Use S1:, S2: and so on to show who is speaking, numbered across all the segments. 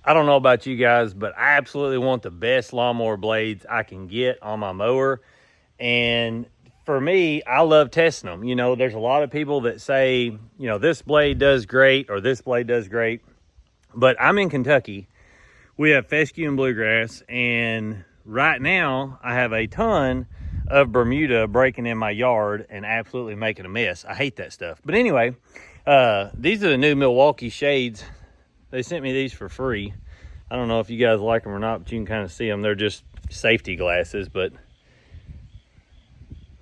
S1: I don't know about you guys, but I absolutely want the best lawnmower blades I can get on my mower. And for me, I love testing them. You know, there's a lot of people that say, you know, this blade does great or this blade does great. But I'm in Kentucky. We have fescue and bluegrass. And right now, I have a ton of Bermuda breaking in my yard and absolutely making a mess. I hate that stuff. But anyway, these are the new Milwaukee shades. They sent me these for free. I don't know if you guys like them or not, but you can kind of see them. They're just safety glasses. But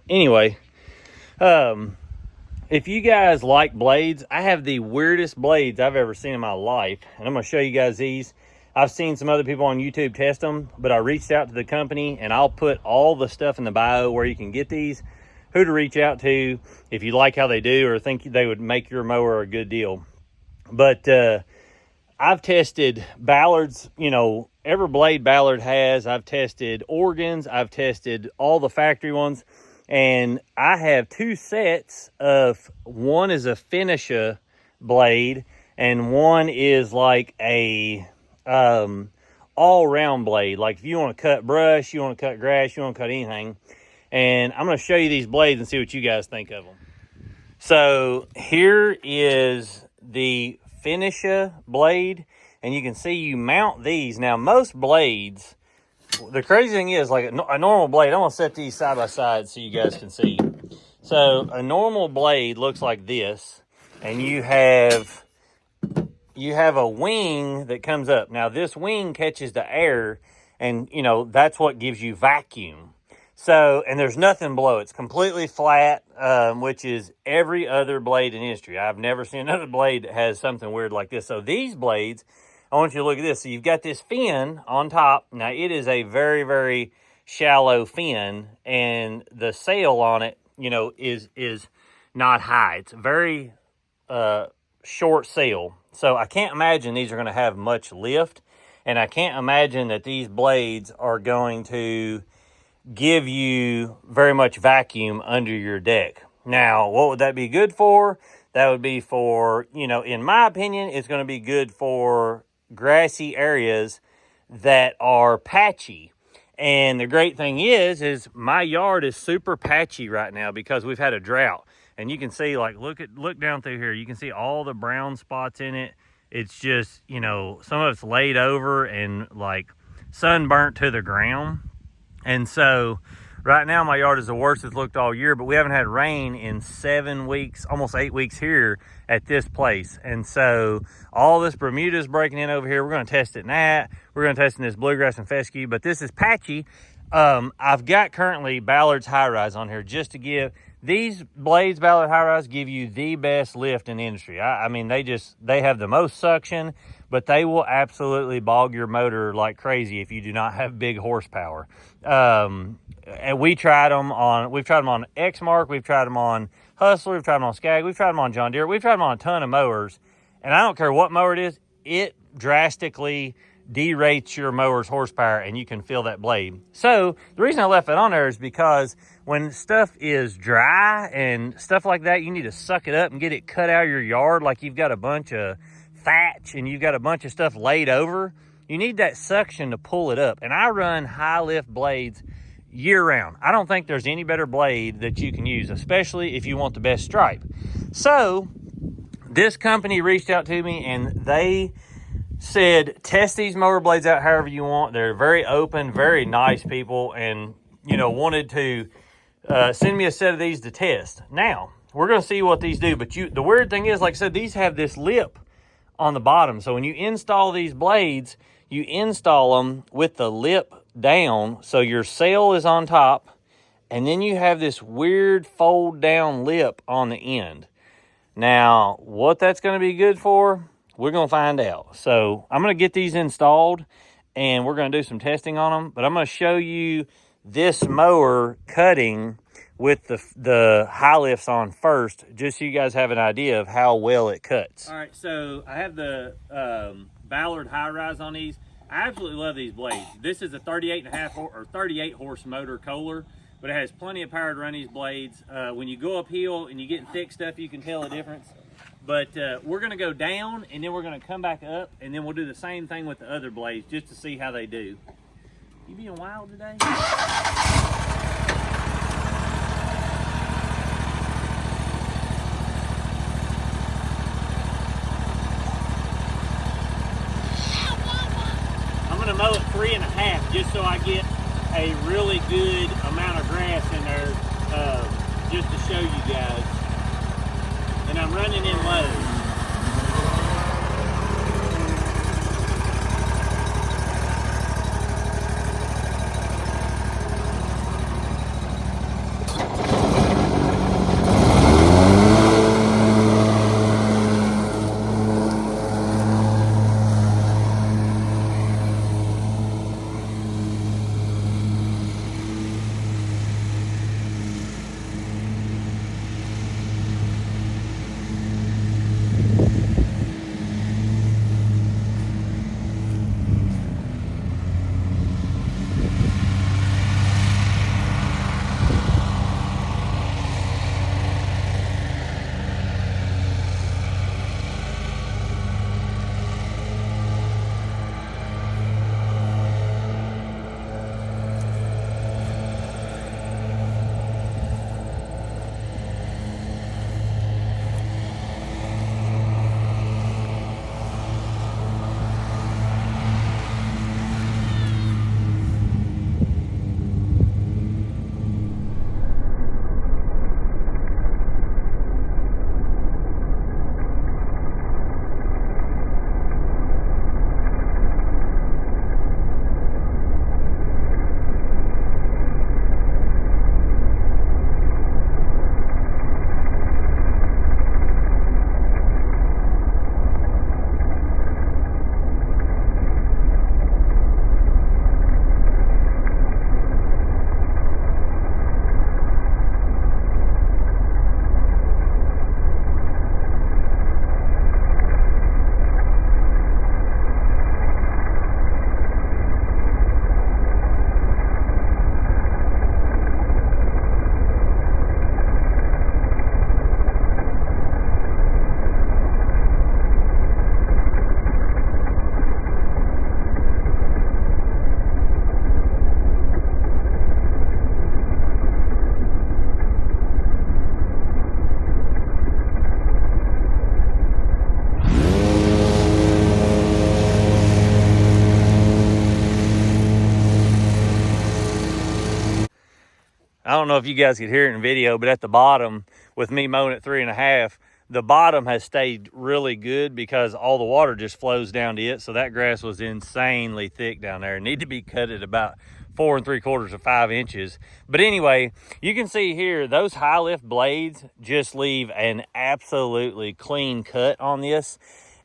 S1: anyway, if you guys like blades, I have the weirdest blades I've ever seen in my life. And I'm going to show you guys these. I've seen some other people on YouTube test them, but I reached out to the company, and I'll put all the stuff in the bio where you can get these, who to reach out to if you like how they do or think they would make your mower a good deal. But I've tested Ballards, you know, every blade Ballard has. I've tested Oregons. I've tested all the factory ones. And I have two sets of, one is a Finisha blade, and one is like a all-round blade. Like if you want to cut brush, you want to cut grass, you want to cut anything. And I'm going to show you these blades and see what you guys think of them. So here is the Finisha blade, and you can see you mount these. Now most blades, the crazy thing is, like a normal blade, I'm gonna set these side by side so you guys can see. So a normal blade looks like this, and you have a wing that comes up. Now this wing catches the air, and you know that's what gives you vacuum. So, and there's nothing below. It's completely flat, which is every other blade in industry. I've never seen another blade that has something weird like this. So these blades, I want you to look at this. So you've got this fin on top. Now it is a very, very shallow fin, and the sail on it, you know, is not high. It's a very short sail. So I can't imagine these are going to have much lift, and I can't imagine that these blades are going to give you very much vacuum under your deck. Now, what would that be good for? That would be for, you know, in my opinion, it's going to be good for grassy areas that are patchy. And the great thing is my yard is super patchy right now because we've had a drought. And you can see, like, look down through here. You can see all the brown spots in it. It's just, you know, some of it's laid over and like sunburnt to the ground. And so right now my yard is the worst it's looked all year, but we haven't had rain in 7 weeks, almost 8 weeks here at this place. And so all this Bermuda is breaking in over here. We're going to test it in that. We're going to test in this bluegrass and fescue, but this is patchy. I've got currently Ballard's High Rise on here just to give these blades. Ballard High Rise give you the best lift in the industry. I mean, they have the most suction, but they will absolutely bog your motor like crazy if you do not have big horsepower. And we've tried them on Exmark, we've tried them on Hustler, we've tried them on Skag, we've tried them on John Deere, we've tried them on a ton of mowers, and I don't care what mower it is, it drastically derates your mower's horsepower, and you can feel that blade. So the reason I left it on there is because when stuff is dry and stuff like that, you need to suck it up and get it cut out of your yard, like you've got a bunch of thatch and you've got a bunch of stuff laid over. You need that suction to pull it up. And I run high lift blades year round. I don't think there's any better blade that you can use, especially if you want the best stripe. So this company reached out to me and they said, test these mower blades out however you want. They're very open, very nice people, and, you know, wanted to send me a set of these to test. Now, we're going to see what these do, but the weird thing is, like I said, these have this lip on the bottom. So when you install these blades, you install them with the lip down, so your sail is on top, and then you have this weird fold down lip on the end. Now, what that's going to be good for, we're going to find out. So I'm going to get these installed, and we're going to do some testing on them, but I'm going to show you this mower cutting with the high lifts on first, just so you guys have an idea of how well it cuts. All right, so I have the Ballard High Rise on these. I absolutely love these blades. This is a 38 horse motor Kohler, but it has plenty of power to run these blades. When you go uphill and you get in thick stuff, you can tell the difference. But we're gonna go down and then we're gonna come back up and then we'll do the same thing with the other blades just to see how they do. You being wild today? I'm gonna mow it 3.5 just so I get a really good amount of grass in there, just to show you guys. And I'm running in low. I don't know if you guys could hear it in video, but at the bottom, with me mowing at 3.5, the bottom has stayed really good because all the water just flows down to it. So that grass was insanely thick down there. It needed to be cut at about 4 3/4 to 5 inches. But anyway, you can see here, those high lift blades just leave an absolutely clean cut on this.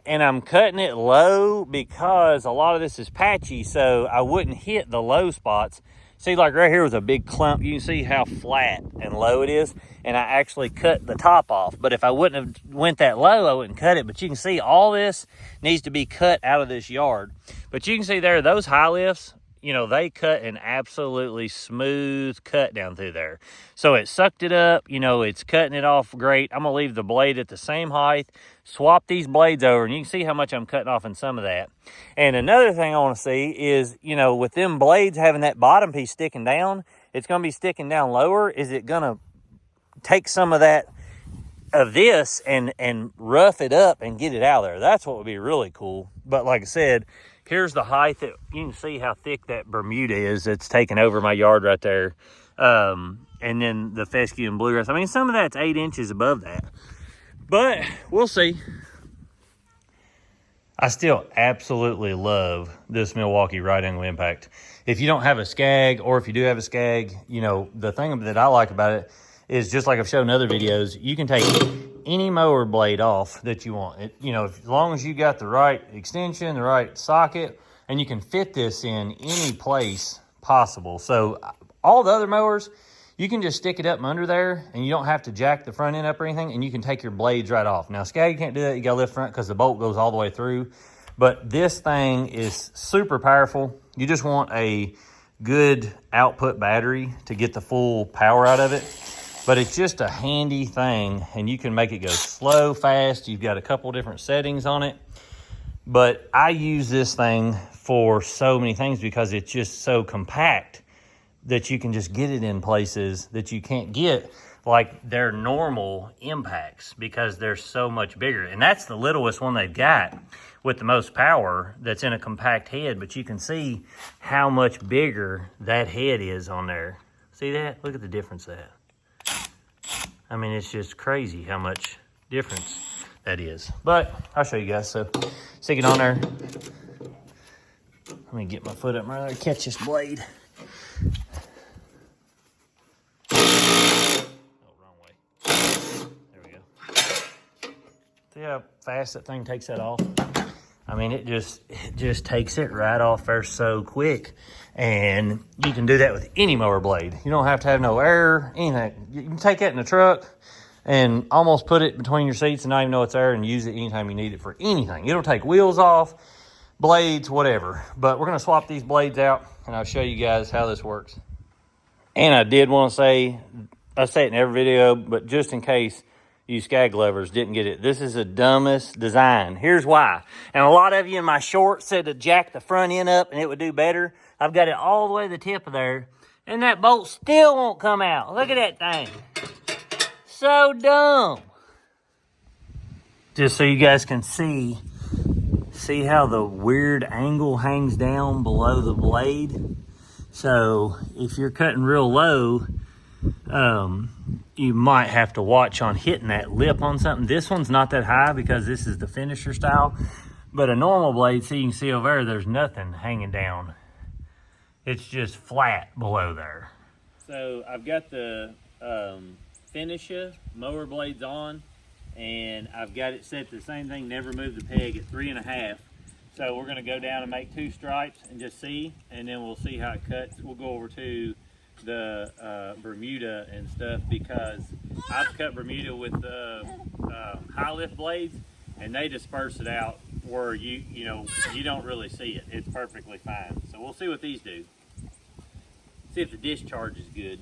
S1: And I'm cutting it low because a lot of this is patchy, so I wouldn't hit the low spots. See, like right here was a big clump. You can see how flat and low it is. And I actually cut the top off. But if I wouldn't have went that low, I wouldn't cut it. But you can see all this needs to be cut out of this yard. But you can see there, those high lifts, you know, they cut an absolutely smooth cut down through there. So it sucked it up, you know, it's cutting it off great. I'm gonna leave the blade at the same height, swap these blades over, and you can see how much I'm cutting off in some of that. And another thing I wanna see is, you know, with them blades having that bottom piece sticking down, it's gonna be sticking down lower. Is it gonna take some of that of this and rough it up and get it out of there? That's what would be really cool. But like I said, here's the height that you can see how thick that Bermuda is. It's taking over my yard right there. And then the fescue and bluegrass. I mean, some of that's 8 inches above that. But we'll see. I still absolutely love this Milwaukee right angle impact. If you don't have a Skag, or if you do have a Skag, you know, the thing that I like about it is, just like I've shown in other videos, you can take any mower blade off that you want. It, you know, as long as you got the right extension, the right socket, and you can fit this in any place possible. So all the other mowers, you can just stick it up under there and you don't have to jack the front end up or anything, and you can take your blades right off. Now, Skag, you can't do that. You got to lift front because the bolt goes all the way through. But this thing is super powerful. You just want a good output battery to get the full power out of it. but it's just a handy thing, and you can make it go slow, fast. You've got a couple different settings on it, but I use this thing for so many things because it's just so compact that you can just get it in places that you can't get like their normal impacts because they're so much bigger. And that's the littlest one they've got with the most power that's in a compact head, but you can see how much bigger that head is on there. See that? Look at the difference that. I mean, it's just crazy how much difference that is. But I'll show you guys. So stick it on there. Let me get my foot up right there, catch this blade. See how fast that thing takes that off? I mean, it just takes it right off there so quick. And you can do that with any mower blade. You don't have to have no air, anything. You can take that in the truck and almost put it between your seats and not even know it's there and use it anytime you need it for anything. It'll take wheels off, blades, whatever. But we're gonna swap these blades out and I'll show you guys how this works. And I did want to say, I say it in every video, but just in case you skag lovers didn't get it, this is the dumbest design. Here's why. And a lot of you in my short said to jack the front end up and it would do better. I've got it all the way to the tip of there, and that bolt still won't come out. Look at that thing. So dumb. Just so you guys can see how the weird angle hangs down below the blade. So if you're cutting real low, you might have to watch on hitting that lip on something. This one's not that high because this is the finisher style, but a normal blade, so you can see over there, there's nothing hanging down. It's just flat below there. So I've got the Finisha mower blades on, and I've got it set to the same thing, never move the peg at 3.5. So we're gonna go down and make 2 stripes and just see, and then we'll see how it cuts. We'll go over to the Bermuda and stuff because I've cut Bermuda with high lift blades, and they disperse it out where you don't really see it. It's perfectly fine. So we'll see what these do. See if the discharge is good.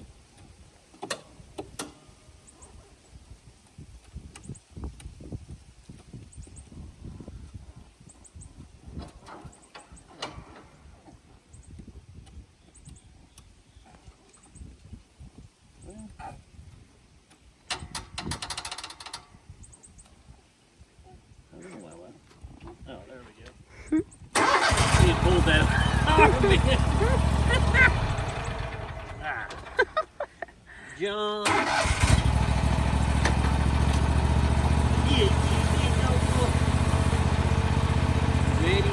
S1: Oh, there we go. He pulled that. Oh, man. John. Ready?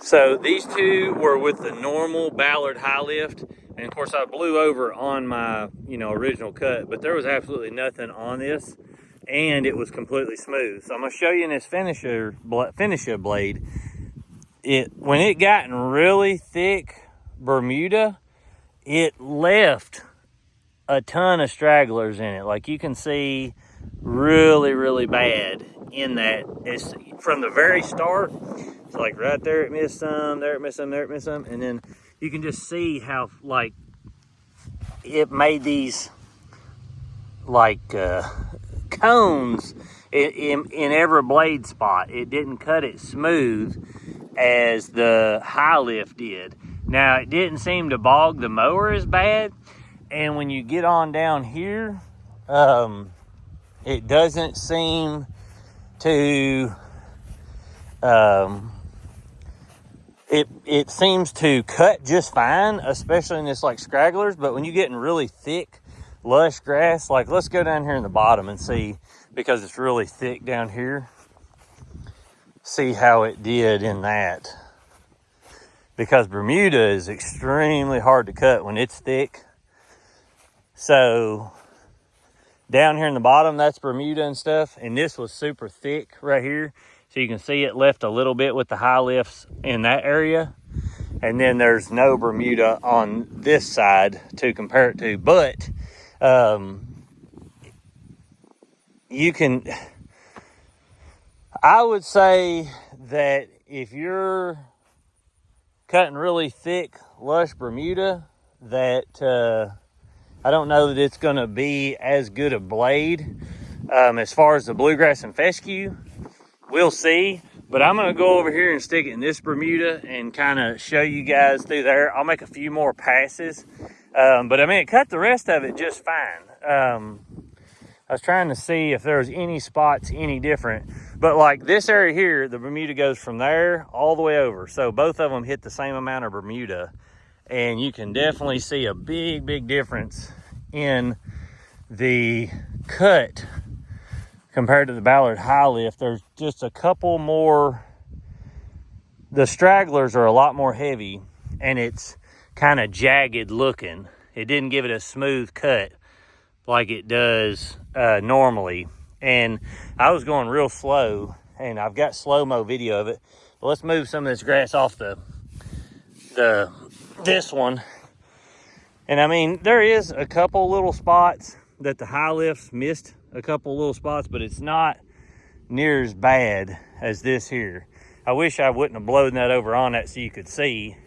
S1: So these two were with the normal Ballard high lift, and of course I blew over on my original cut, but there was absolutely nothing on this, and it was completely smooth. So I'm gonna show you in this finisher blade. When it gotten really thick Bermuda, it left a ton of stragglers in it. Like you can see, really bad in that. It's from the very start. It's like right there it missed some, there it missed some, there it missed some, and then you can just see how like it made these like cones in every blade spot. It didn't cut it smooth as the high lift did. Now it didn't seem to bog the mower as bad, and when you get on down here, it doesn't seem to it seems to cut just fine, especially in this like scragglers. But when you get in really thick lush grass, like let's go down here in the bottom and see, because it's really thick down here, see how it did in that. Because Bermuda is extremely hard to cut when it's thick. So down here in the bottom, that's Bermuda and stuff, and this was super thick right here. So you can see it left a little bit with the high lifts in that area. And then there's no Bermuda on this side to compare it to. But I would say that if you're cutting really thick, lush Bermuda, that I don't know that it's going to be as good a blade. As far as the bluegrass and fescue, we'll see. But I'm going to go over here and stick it in this Bermuda and kind of show you guys through there. I'll make a few more passes. But I mean, it cut the rest of it just fine. I was trying to see if there was any spots any different. But like this area here, the Bermuda goes from there all the way over. So both of them hit the same amount of Bermuda. And you can definitely see a big difference in the cut compared to the Ballard high lift. There's just a couple more, the stragglers are a lot more heavy, and it's kind of jagged looking. It didn't give it a smooth cut like it does normally. And I was going real slow, and I've got slow-mo video of it. But let's move some of this grass off this one. And I mean, there is a couple little spots that the high lifts missed, a couple little spots, but it's not near as bad as this here. I wish I wouldn't have blown that over on that so you could see,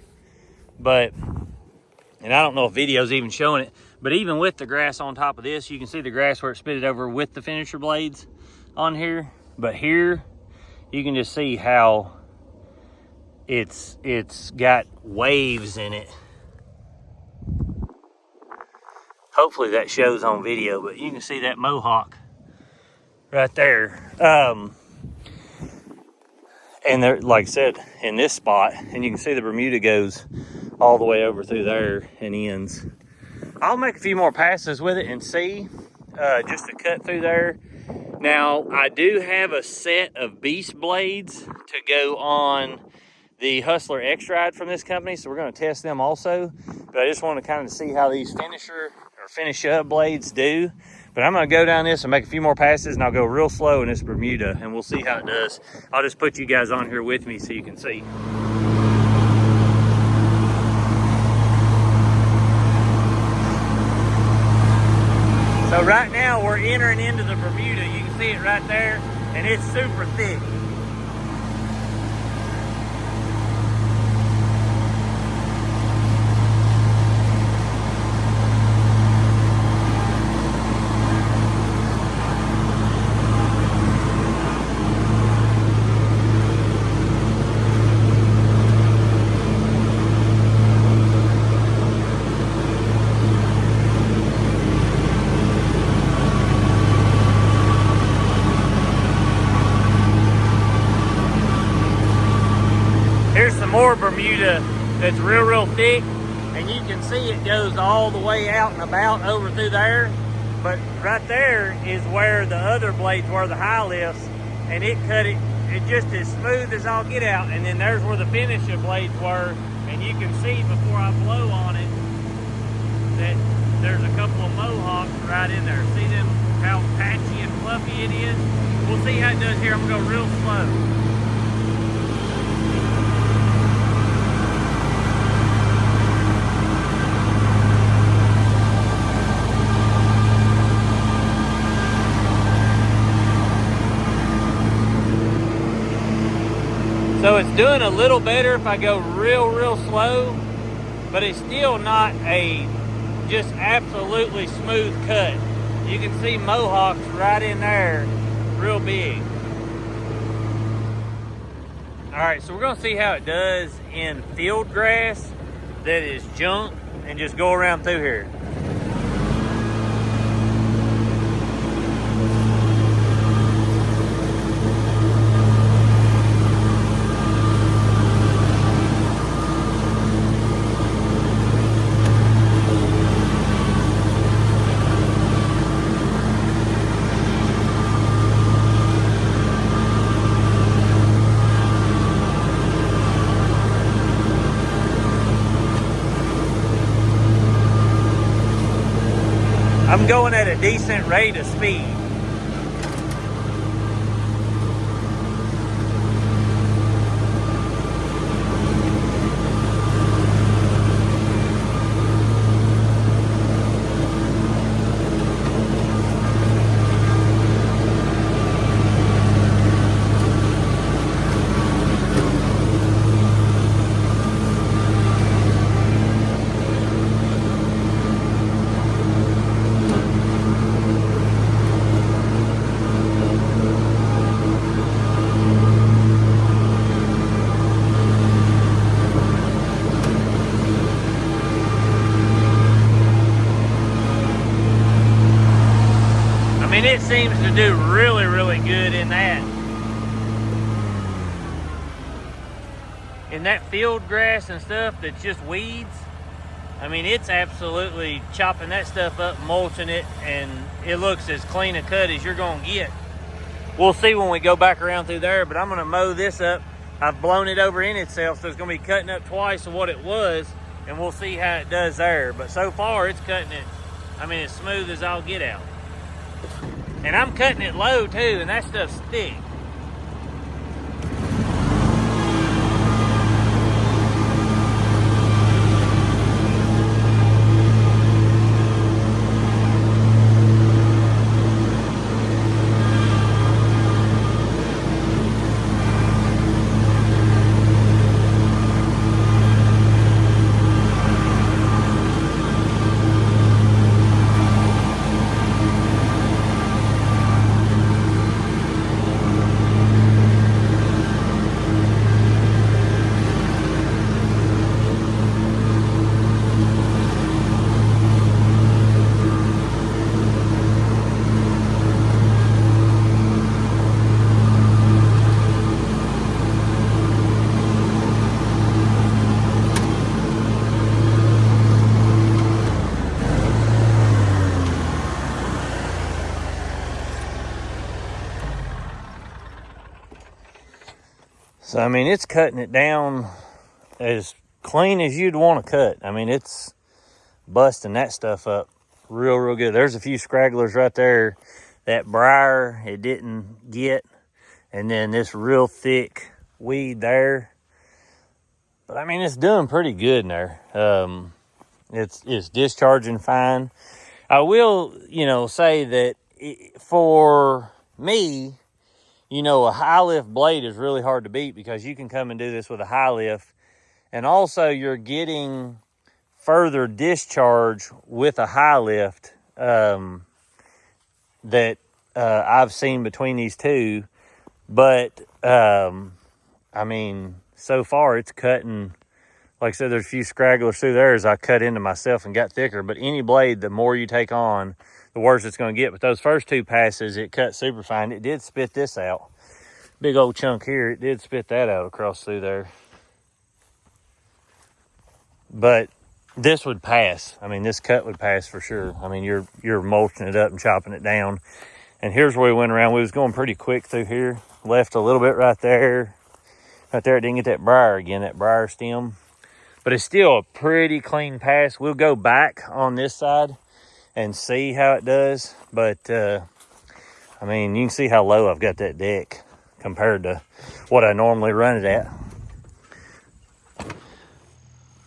S1: but, and I don't know if video's even showing it, but even with the grass on top of this, you can see the grass where it spit it over with the finisher blades on here. But here, you can just see how it's got waves in it. Hopefully that shows on video, but you can see that mohawk right there. And there, like I said, in this spot, and you can see the Bermuda goes all the way over through there and ends. I'll make a few more passes with it and see, just to cut through there. Now, I do have a set of beast blades to go on the Hustler X-Ride from this company, so we're going to test them also. But I just want to kind of see how these finish up blades do. But I'm going to go down this and make a few more passes, and I'll go real slow in this Bermuda, and we'll see how it does. I'll just put you guys on here with me so you can see. So right now we're entering into the Bermuda. You can see it right there, and it's super thick. Here's some more Bermuda that's real thick, and you can see it goes all the way out and about over through there. But right there is where the other blades were, the high lifts, and it cut it it just as smooth as I'll get out. And then there's where the finisher blades were, and you can see before I blow on it that there's a couple of mohawks right in there. See them, how patchy and fluffy it is? We'll see how it does here. I'm gonna go real slow. So it's doing a little better if I go real slow, but it's still not a just absolutely smooth cut. You can see mohawks right in there, real big. All right, so we're gonna see how it does in field grass that is junk and just go around through here. I'm going at a decent rate of speed. I mean, it seems to do really good in that. In that field grass and stuff that's just weeds, I mean, it's absolutely chopping that stuff up, mulching it, and it looks as clean a cut as you're gonna get. We'll see when we go back around through there, but I'm gonna mow this up. I've blown it over in itself, so it's gonna be cutting up twice of what it was, and we'll see how it does there. But so far, it's cutting it, I mean, as smooth as I'll get out. And I'm cutting it low too, and that stuff's thick. So, I mean, it's cutting it down as clean as you'd want to cut. I mean, it's busting that stuff up real good. There's a few scragglers right there. That briar, it didn't get. And then this real thick weed there. But, I mean, it's doing pretty good in there. It's discharging fine. I will, say that for me, a high lift blade is really hard to beat because you can come and do this with a high lift. And also you're getting further discharge with a high lift that I've seen between these two. But, I mean, so far it's cutting, like I said, there's a few scragglers through there as I cut into myself and got thicker. But any blade, the more you take on, the worse it's going to get. But those first two passes, it cut super fine. It did spit this out. Big old chunk here, it did spit that out across through there. But this would pass. I mean, this cut would pass for sure. I mean, you're mulching it up and chopping it down. And here's where we went around. We was going pretty quick through here. Left a little bit right there. Right there, it didn't get that briar again, that briar stem. But it's still a pretty clean pass. We'll go back on this side and see how it does. But, I mean, you can see how low I've got that deck compared to what I normally run it at.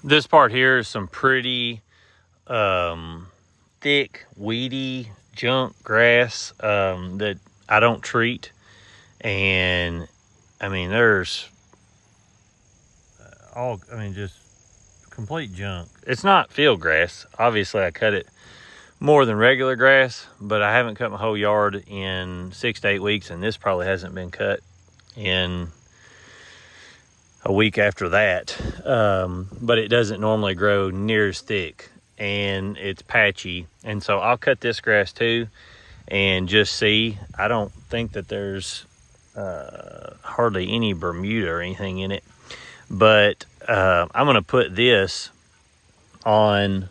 S1: This part here is some pretty thick, weedy, junk grass that I don't treat. And, I mean, there's just complete junk. It's not field grass. Obviously, I cut it more than regular grass, but I haven't cut my whole yard in 6 to 8 weeks, and this probably hasn't been cut in a week after that. But it doesn't normally grow near as thick, and it's patchy. And so I'll cut this grass too and just see. I don't think that there's hardly any Bermuda or anything in it. But I'm going to put this on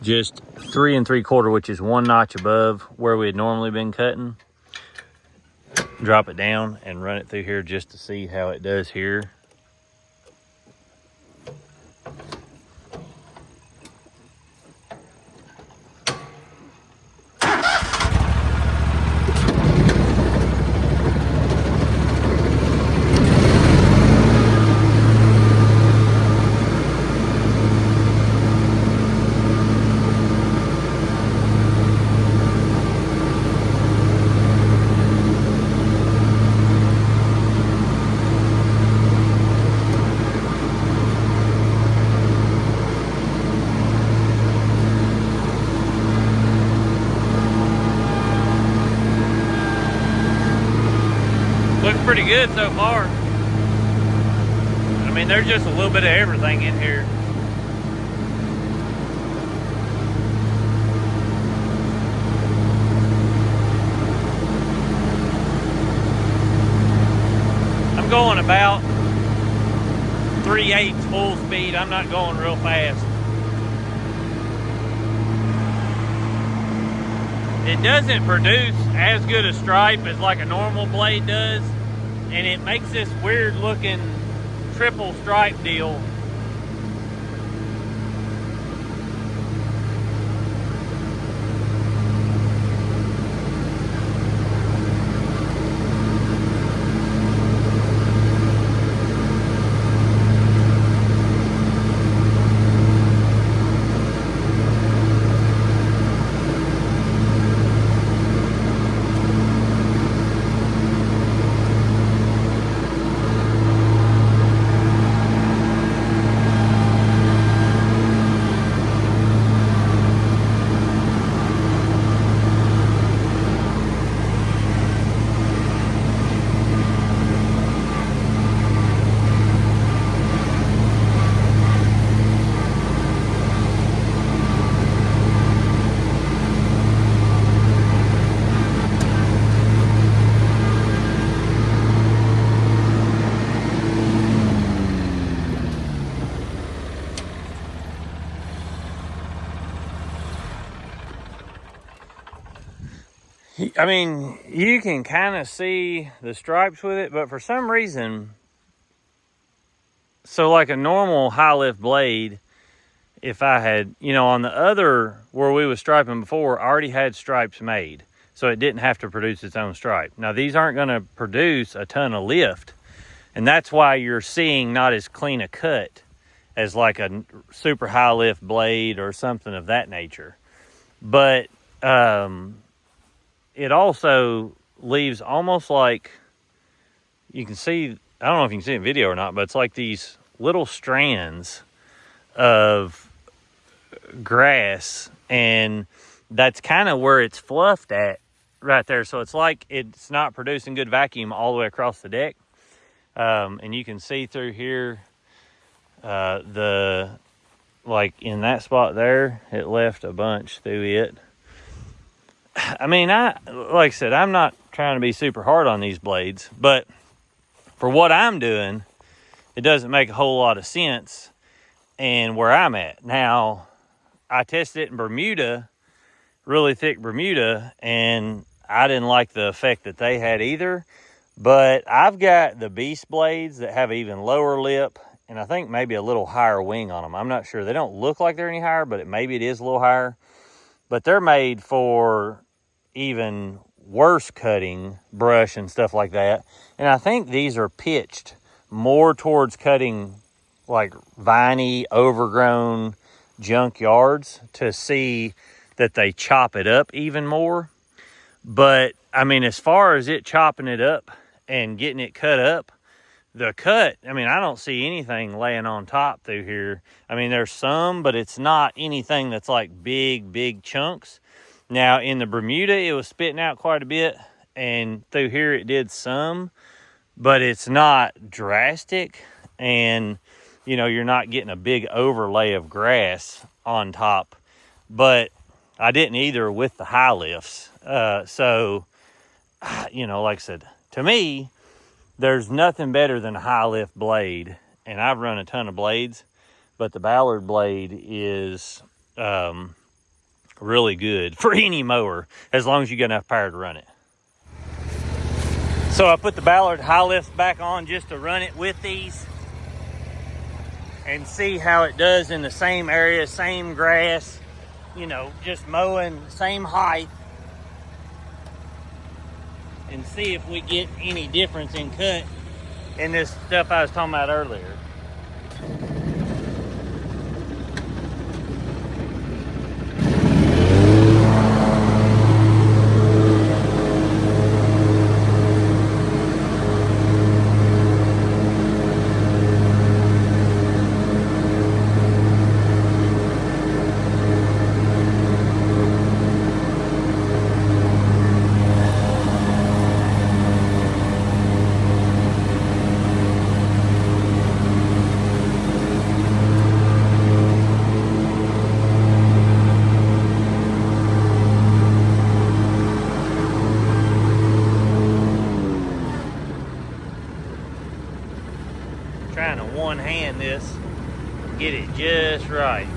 S1: just 3 3/4, which is 1 notch above where we had normally been cutting. Drop it down and run it through here just to see how it does here. Looks pretty good so far. I mean, there's just a little bit of everything in here. I'm going about 3/8 full speed. I'm not going real fast. It doesn't produce as good a stripe as like a normal blade does, and it makes this weird looking triple stripe deal. I mean, you can kind of see the stripes with it, but for some reason, so like a normal high lift blade, if I had, you know, on the other where we was striping before, already had stripes made, so it didn't have to produce its own stripe. Now these aren't going to produce a ton of lift, and that's why you're seeing not as clean a cut as like a super high lift blade or something of that nature. But it also leaves almost like, you can see, I don't know if you can see it in video or not, but it's like these little strands of grass, and that's kind of where it's fluffed at right there. So it's like it's not producing good vacuum all the way across the deck. And you can see through here, like in that spot there, it left a bunch through it. I mean, like I said, I'm not trying to be super hard on these blades, but for what I'm doing, it doesn't make a whole lot of sense and where I'm at. Now, I tested it in Bermuda, really thick Bermuda, and I didn't like the effect that they had either. But I've got the Beast blades that have an even lower lip, and I think maybe a little higher wing on them. I'm not sure. They don't look like they're any higher, but maybe it is a little higher. But they're made for even worse cutting brush and stuff like that. And I think these are pitched more towards cutting like viney, overgrown junk yards to see that they chop it up even more. But I mean, as far as it chopping it up and getting it cut up, the cut, I mean, I don't see anything laying on top through here. I mean, there's some, but it's not anything that's like big chunks. Now, in the Bermuda, it was spitting out quite a bit, and through here it did some, but it's not drastic, and, you know, you're not getting a big overlay of grass on top. But I didn't either with the high lifts. So, you know, like I said, to me, there's nothing better than a high lift blade, and I've run a ton of blades, but the Ballard blade is really good for any mower as long as you got enough power to run it. So I put the Ballard high lift back on just to run it with these and see how it does in the same area, same grass, you know, just mowing, same height, and see if we get any difference in cut in this stuff I was talking about earlier. Trying to one hand this, get it just right.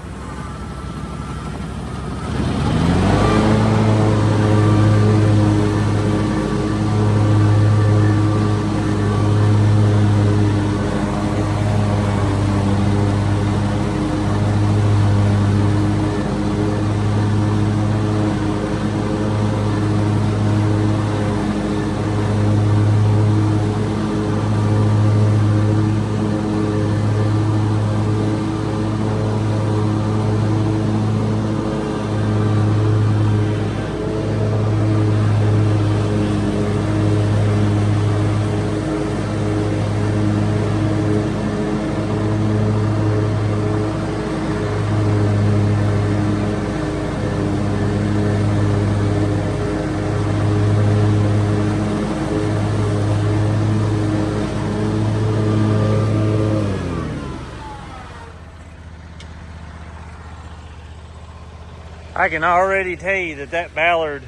S1: I can already tell you that that Ballard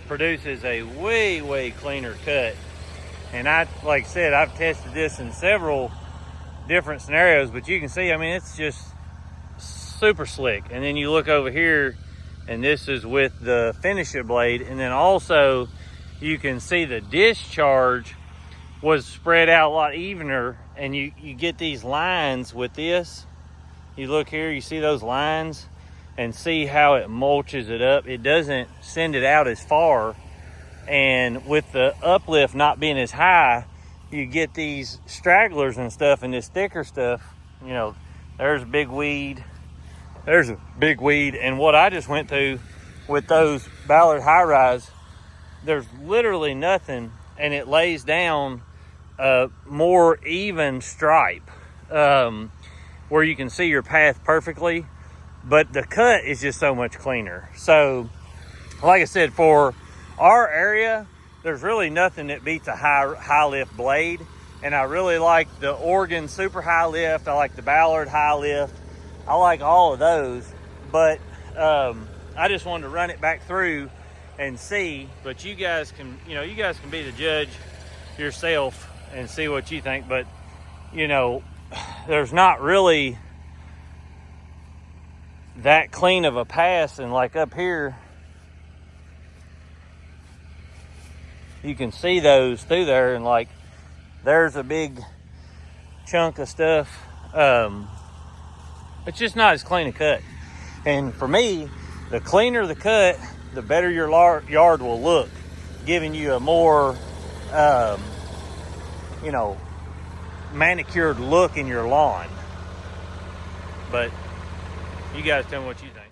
S1: produces a way cleaner cut. And like I said, I've tested this in several different scenarios, but you can see, I mean, it's just super slick. And then you look over here, and this is with the Finisha blade. And then also you can see the discharge was spread out a lot evener, and you get these lines with this. You look here, you see those lines, and see how it mulches it up. It doesn't send it out as far. And with the uplift not being as high, you get these stragglers and stuff, and this thicker stuff, you know, there's a big weed, there's a big weed. And what I just went through with those Ballard high rise, there's literally nothing, and it lays down a more even stripe where you can see your path perfectly. But the cut is just so much cleaner. So, like I said, for our area, there's really nothing that beats a high lift blade. And I really like the Oregon super high lift. I like the Ballard high lift. I like all of those. But I just wanted to run it back through and see. But you guys can be the judge yourself and see what you think. But, you know, there's not really that clean of a pass. And like up here, you can see those through there, and like there's a big chunk of stuff. It's just not as clean a cut. And for me, the cleaner the cut, the better your yard will look, giving you a more, you know, manicured look in your lawn. But you guys tell me what you think.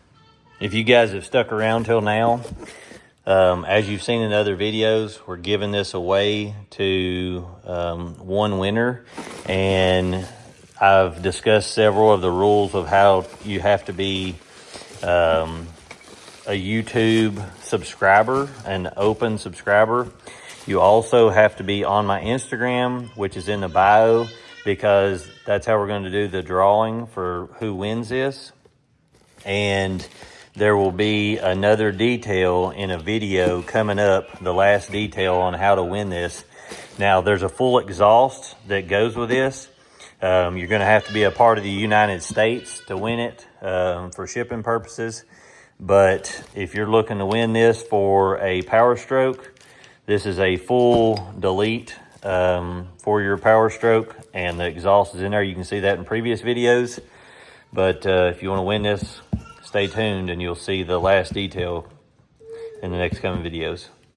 S1: If you guys have stuck around till now, as you've seen in other videos, we're giving this away to one winner, and I've discussed several of the rules of how you have to be a YouTube subscriber, an open subscriber. You also have to be on my Instagram, which is in the bio, because that's how we're going to do the drawing for who wins this. And there will be another detail in a video coming up, the last detail on how to win this. Now, there's a full exhaust that goes with this. You're going to have to be a part of the United States to win it for shipping purposes. But if you're looking to win this for a Power Stroke, this is a full delete for your Power Stroke, and the exhaust is in there. You can see that in previous videos. But if you want to win this, stay tuned and you'll see the last detail in the next coming videos.